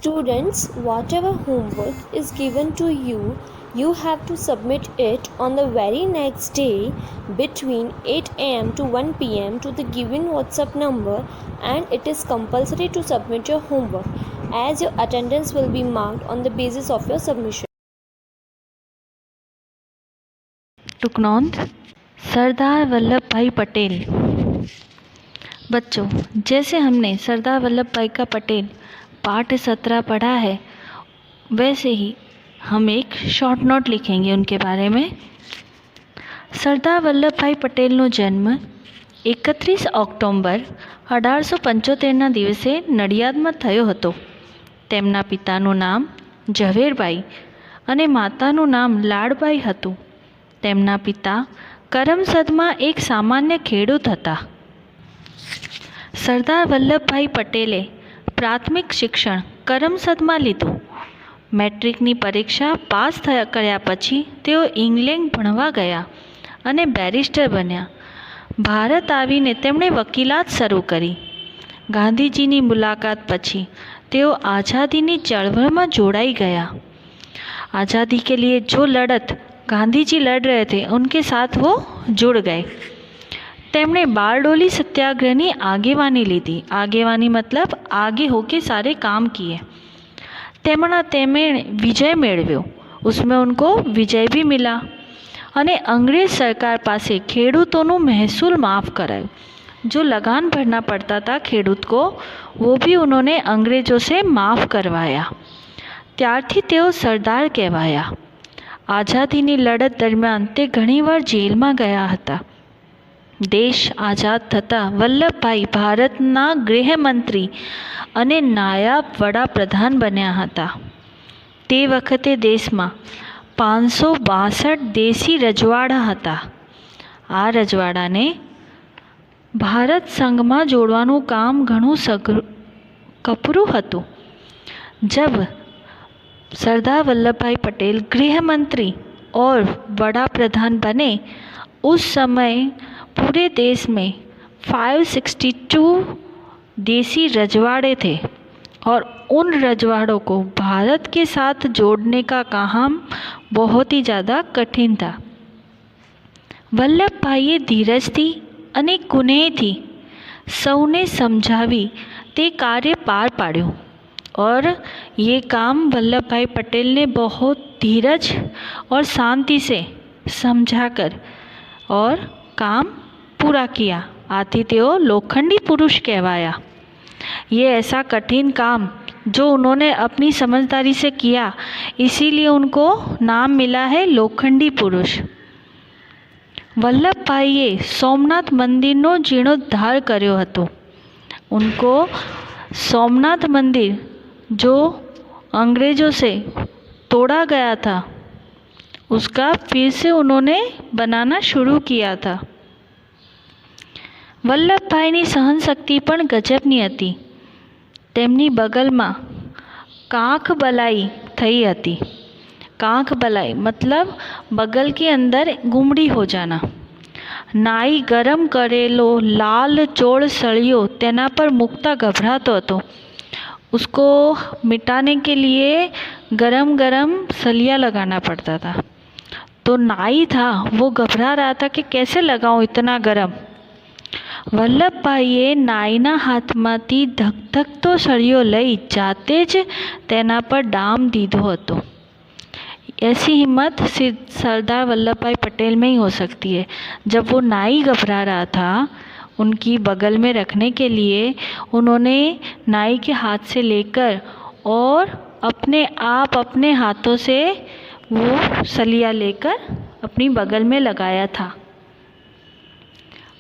Students, whatever homework is given to you, you have to submit it on the very next day between 8 am to 1 pm to the given WhatsApp number, and it is compulsory to submit your homework as your attendance will be marked on the basis of your submission. टुकनौंद Sardar Vallabh भाई पटेल। बच्चों, जैसे हमने सरदार वल्लभ भाई का पटेल पाठ 17 पढ़ा है, वैसे ही हम एक शॉर्ट नोट लिखेंगे उनके बारे में। સરદાર વલ્લભભાઈ પટેલનો જન્મ 31 ઓક્ટોબર 1875ના દિવસે નડિયાદમાં થયો હતો. તેમના પિતાનું નામ ઝવેરભાઈ અને માતાનું નામ લાડબાઈ હતું. તેમના પિતા કરમસદમાં એક સામાન્ય ખેડૂત હતા. સરદાર વલ્લભભાઈ પટેલે પ્રાથમિક શિક્ષણ કરમસદમાં લીધું. મેટ્રિકની પરીક્ષા પાસ કર્યા પછી તેઓ ઇંગ્લેન્ડ ભણવા ગયા અને બેરિસ્ટર બન્યા. ભારત આવીને તેમણે વકીલાત શરૂ કરી. ગાંધીજીની મુલાકાત પછી તેઓ આઝાદીની ચળવળમાં જોડાઈ ગયા. आज़ादी के लिए जो लड़त गांधी जी लड़ रहे थे उनके साथ वो जुड़ गए. તેમણે બારડોલી સત્યાગ્રહની આગેવાની લીધી. આગેવાની मतलब आगे होके सारे काम किए. તેમણે વિજય મેળવ્યો. उसमें उनको विजय भी मिला અને અંગ્રેજ સરકાર પાસે ખેડૂતોનું મહેસૂલ માफ़ करायो. जो लगान भरना पड़ता था खेडूत को, वो भी उन्होंने अंग्रेज़ों से माफ़ करवाया. ત્યારથી તેઓ સરદાર કહેવાયા. આઝાદીની લડત દરમિયાન તે ઘણીવાર જેલમાં ગયા હતા. દેશ આઝાદ થતાં વલ્લભભાઈ ભારતના ગૃહમંત્રી અને નાયબ વડાપ્રધાન બન્યા હતા. તે વખતે દેશમાં 562 દેશી રજવાડા હતા. આ રજવાડાને ભારત સંઘમાં જોડવાનું કામ ઘણું કપરું હતું. जब सरदार वल्लभभाई पटेल गृह मंत्री और बड़ा प्रधान बने, उस समय पूरे देश में 562 देसी रजवाड़े थे और उन रजवाड़ों को भारत के साथ जोड़ने का काम बहुत ही ज़्यादा कठिन था. वल्लभभाઈએ ધીરજથી અને કુનેહથી સૌને સમજાવી તે કાર્ય પાર પાડ્યું. और ये काम वल्लभ भाई पटेल ने बहुत धीरज और शांति से समझाकर और काम पूरा किया. आથી તેઓ लोखंडी पुरुष कहवाया. ये ऐसा कठिन काम जो उन्होंने अपनी समझदारी से किया, इसीलिए उनको नाम मिला है लोखंडी पुरुष. वल्लभभाઈએ સોમનાથ મંદિરનો જીર્ણોદ્ધાર કર્યો હતો. उनको सोमनाथ मंदिर जो अंग्रेज़ों से तोड़ा गया था, उसका फिर से उन्होंने बनाना शुरू किया था. વલ્લભભાઈની સહનશક્તિ પણ ગજબની હતી. તેમની બગલમાં કાંખ બલાઈ થઈ હતી. कांख बलाई मतलब बगल के अंदर गुमड़ी हो जाना. नाई गरम करेलो लाल चोळ सळियो तेना पर मुकता घबरातो હતો. उसको मिटाने के लिए गरम गरम सलिया लगाना पड़ता था. तो नाई था वो घबरा रहा था कि कैसे लगाऊं इतना गरम. વલ્લભભાઈએ નાઈના હાથમાંથી ધગધગતો સળિયો લઈ જાતે જ તેના પર ડામ દીધો હતો. ऐसी हिम्मत सिर्फ सरदार वल्लभ भाई पटेल में ही हो सकती है. जब वो नाई घबरा रहा था, उनकी बगल में रखने के लिए उन्होंने नाई के हाथ से लेकर और अपने आप अपने हाथों से वो सलिया लेकर अपनी बगल में लगाया था.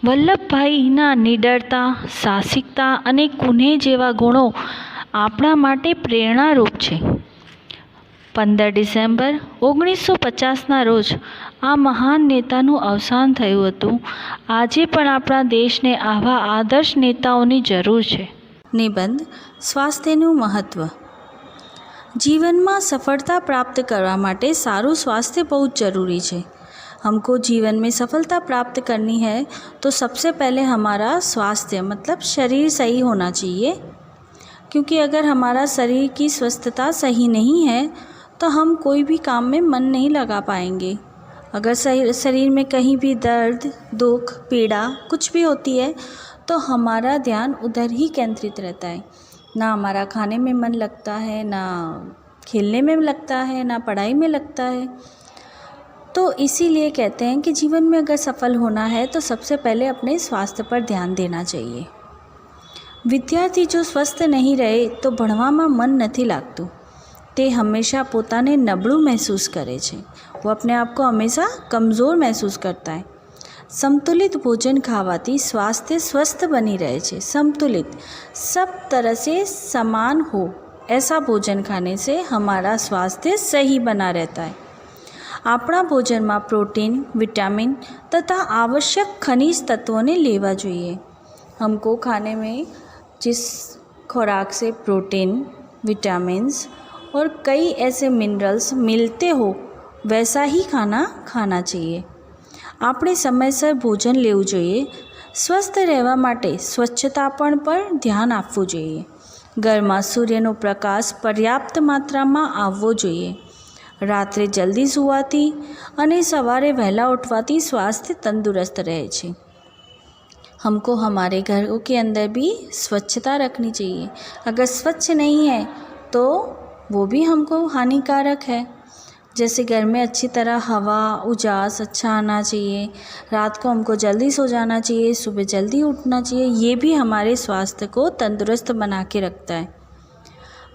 વલ્લભભાઈના નિડરતા, સાહસિકતા અને કુનેહ જેવા ગુણો આપણા માટે પ્રેરણારૂપ છે. 15 ડિસેમ્બર 1950ના રોજ આ મહાન નેતાનું અવસાન થયું હતું. આજે પણ આપણા દેશને આવા આદર્શ નેતાઓની જરૂર છે. નિબંધ સ્વાસ્થ્યનું મહત્ત્વ. જીવનમાં સફળતા પ્રાપ્ત કરવા માટે સારું સ્વાસ્થ્ય બહુ જ જરૂરી છે. हमको जीवन में सफलता प्राप्त करनी है तो सबसे पहले हमारा स्वास्थ्य मतलब शरीर सही होना चाहिए. क्योंकि अगर हमारा शरीर की स्वस्थता सही नहीं है तो हम कोई भी काम में मन नहीं लगा पाएंगे। अगर शरीर में कहीं भी दर्द, दुख, पीड़ा कुछ भी होती है तो हमारा ध्यान उधर ही केंद्रित रहता है। ना हमारा खाने में मन लगता है, ना खेलने में लगता है, ना पढ़ाई में लगता है। तो इसीलिए कहते हैं कि जीवन में अगर सफल होना है तो सबसे पहले अपने स्वास्थ्य पर ध्यान देना चाहिए। વિદ્યાર્થી જો સ્વસ્થ નહીં રહે તો ભણવામાં મન નથી લાગતું। તે હંમેશા પોતાને નબળું મહેસૂસ કરે છે। वो अपने आप को हमेशा कमज़ोर महसूस करता है। संतुलित भोजन खावाती स्वास्थ्य स्वस्थ बनी रहे छे। संतुलित, सब तरह से समान हो ऐसा भोजन खाने से हमारा स्वास्थ्य सही बना रहता है। આપણા ભોજનમાં પ્રોટીન, વિટામિન तथा आवश्यक खनिज तत्वों ने लेवा જોઈએ। हमको खाने में जिस खुराक से प्रोटीन, विटामिन्स और कई ऐसे मिनरल्स मिलते हो वैसा ही खाना खाना चाहिए। આપણે સમયસર ભોજન લેવું જોઈએ। સ્વસ્થ રહેવા માટે સ્વચ્છતા પર ધ્યાન આપવું જોઈએ। ઘરમાં સૂર્યનો પ્રકાશ પર્યાપ્ત માત્રામાં આવવો જોઈએ। રાત્રે જલ્દી સૂવાથી અને સવારે વહેલા ઉઠવાથી स्वास्थ्य तंदुरुस्त रहे छे। हमको हमारे घरों के अंदर भी स्वच्छता रखनी चाहिए। अगर स्वच्छ नहीं है तो वो भी हमको हानिकारक है। जैसे घर में अच्छी तरह हवा, उजास अच्छा आना चाहिए। रात को हमको जल्दी सो जाना चाहिए, सुबह जल्दी उठना चाहिए। ये भी हमारे स्वास्थ्य को तंदुरुस्त बना के रखता है।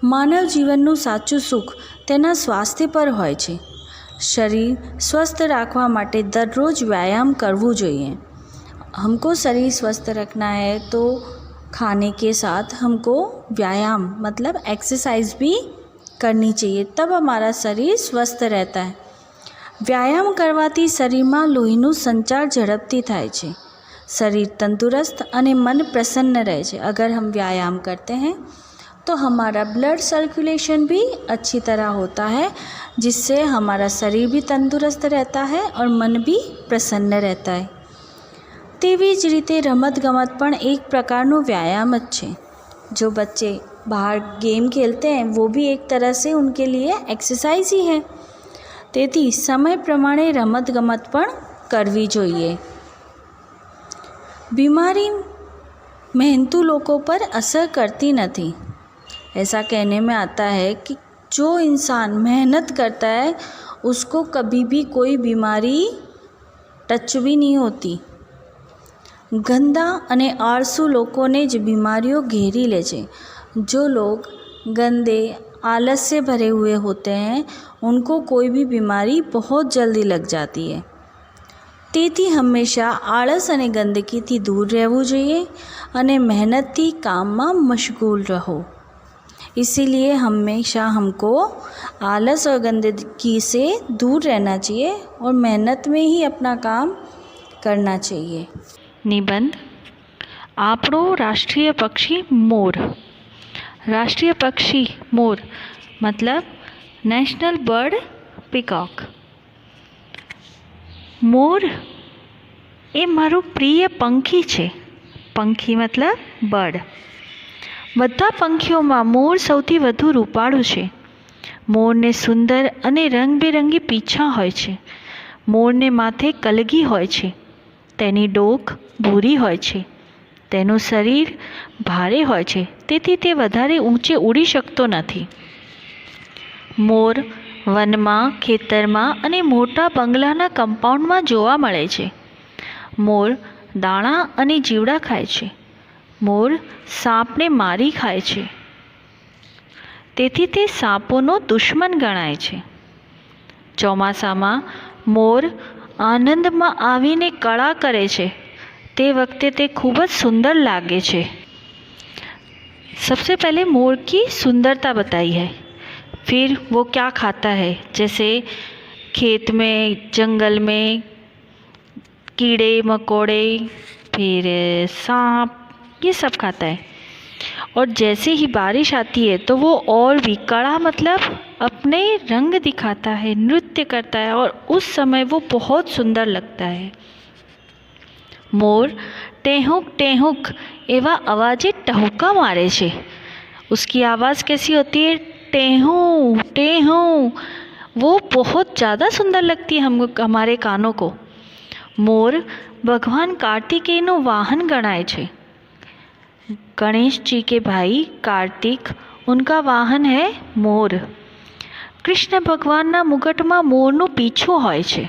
मानव जीवनનું સાચું સુખ તેના સ્વાસ્થ્ય પર હોય છે। શરીર સ્વસ્થ રાખવા માટે દરરોજ વ્યાયામ કરવું જોઈએ। हमको शरीर स्वस्थ रखना है तो खाने के साथ हमको व्यायाम मतलब एक्सरसाइज भी करनी चाहिए, तब हमारा शरीर स्वस्थ रहता है। व्यायाम करवाથી શરીરમાં લોહીનું સંચાર ઝડપથી થાય છે। शरीर तंदुरुस्त અને मन प्रसन्न रहे છે। अगर हम व्यायाम करते हैं तो हमारा ब्लड सर्कुलेशन भी अच्छी तरह होता है, जिससे हमारा शरीर भी तंदुरुस्त रहता है और मन भी प्रसन्न रहता है। તેવી જ રીતે રમતગમત પણ એક પ્રકારનો વ્યાયામ જ છે। जो बच्चे बाहर गेम खेलते हैं वो भी एक तरह से उनके लिए एक्सरसाइज ही है। તેથી સમય પ્રમાણે રમતગમત પણ કરવી જોઈએ। बीमारी मेहनतू लोगों पर असर करती नहीं। ऐसा कहने में आता है कि जो इंसान मेहनत करता है उसको कभी भी कोई बीमारी टच भी नहीं होती। गंदा અને આળસુ લોકોને જ बीमारियों घेरी ले છે। जो लोग गंदे, आलस से भरे हुए होते हैं उनको कोई भी बीमारी बहुत जल्दी लग जाती है। તેથી હંમેશા આળસ અને ગંદકીથી દૂર રહેવું જોઈએ અને મહેનતથી કામમાં મશગૂલ રહો। इसीलिए हमेशा हमको आलस और गंदगी से दूर रहना चाहिए और मेहनत में ही अपना काम करना चाहिए। નિબંધ આપણો રાષ્ટ્રીય પક્ષી મોર। રાષ્ટ્રીય પક્ષી મોર मतलब नेशनल बर्ड पीकॉक। मोर એ મારું પ્રિય પંખી છે। પંખી मतलब બર્ડ। બધા પંખીઓમાં મોર સૌથી વધુ રૂપાળું છે। મોરને સુંદર અને રંગબેરંગી પીંછા હોય છે। મોરને માથે કલગી હોય છે। તેની ડોક ભૂરી હોય છે। તેનું શરીર ભારે હોય છે, તેથી તે વધારે ઊંચે ઉડી શકતો નથી। મોર વનમાં, ખેતરમાં અને મોટા બંગલાના કમ્પાઉન્ડમાં જોવા મળે છે। મોર દાણા અને જીવડા ખાય છે। મોર સાપને મારી ખાય છે, તેથી તે સાપોનો દુશ્મન ગણાય છે। ચોમાસામાં મોર આનંદમાં આવીને કળા કરે છે। તે વખતે તે ખૂબ જ સુંદર લાગે છે। सबसे पहले मोर की सुंदरता बताई है, फिर वो क्या खाता है। जैसे खेत में, जंगल में कीड़े मकोड़े, फिर सांप, ये सब खाता है। और जैसे ही बारिश आती है तो वो और भी कड़ा मतलब अपने रंग दिखाता है, नृत्य करता है और उस समय वो बहुत सुंदर लगता है। मोर ટેહુક ટેહુક એવા અવાજે ટહુકા મારે છે उसकी आवाज़ कैसी होती है? टेहूँ टेहूँ। वो बहुत ज़्यादा सुंदर लगती है हमारे कानों को। मोर भगवान कार्तिकेयનું વાહન ગણાય છે। गणेश जी के भाई कार्तिक, उनका वाहन है मोर। कृष्ण भगवानના મુગટમાં મોરનું પીછું હોય છે।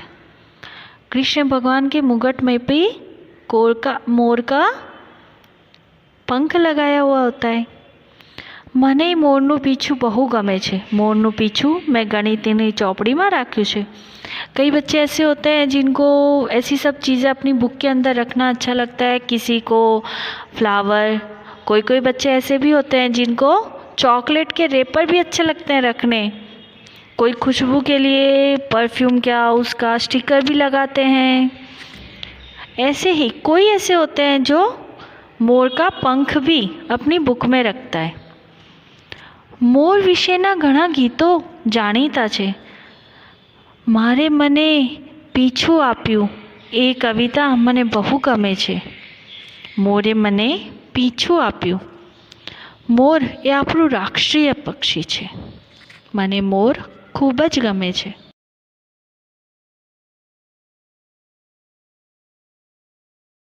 कृष्ण भगवान के मुगट में भी मोर का पंख लगाया हुआ होता है। મને મોરનું પીછું બહુ ગમે છે। મોરનું પીછું मैं ગણિતની ચોપડીમાં રાખ્યું છે। कई बच्चे ऐसे होते हैं जिनको ऐसी सब चीज़ें अपनी बुक के अंदर रखना अच्छा लगता है। किसी को फ्लावर, कोई बच्चे ऐसे भी होते हैं जिनको चॉकलेट के रेपर भी अच्छे लगते हैं रखने। कोई खुशबू के लिए परफ्यूम क्या उसका स्टिकर भी लगाते हैं। ऐसे ही कोई ऐसे होते हैं जो मोर का पंख भी अपनी बुक में रखता है। मोर विशेना घणा गीतो जाणीता छे। मारे मने पीछू आप्યું એ कविता मने बहु गमे छे। मोरे मने पीछू आप्યું। मोर ए આપણું રાષ્ટ્રીય પક્ષી છે। મને મોર ખૂબ જ ગમે છે।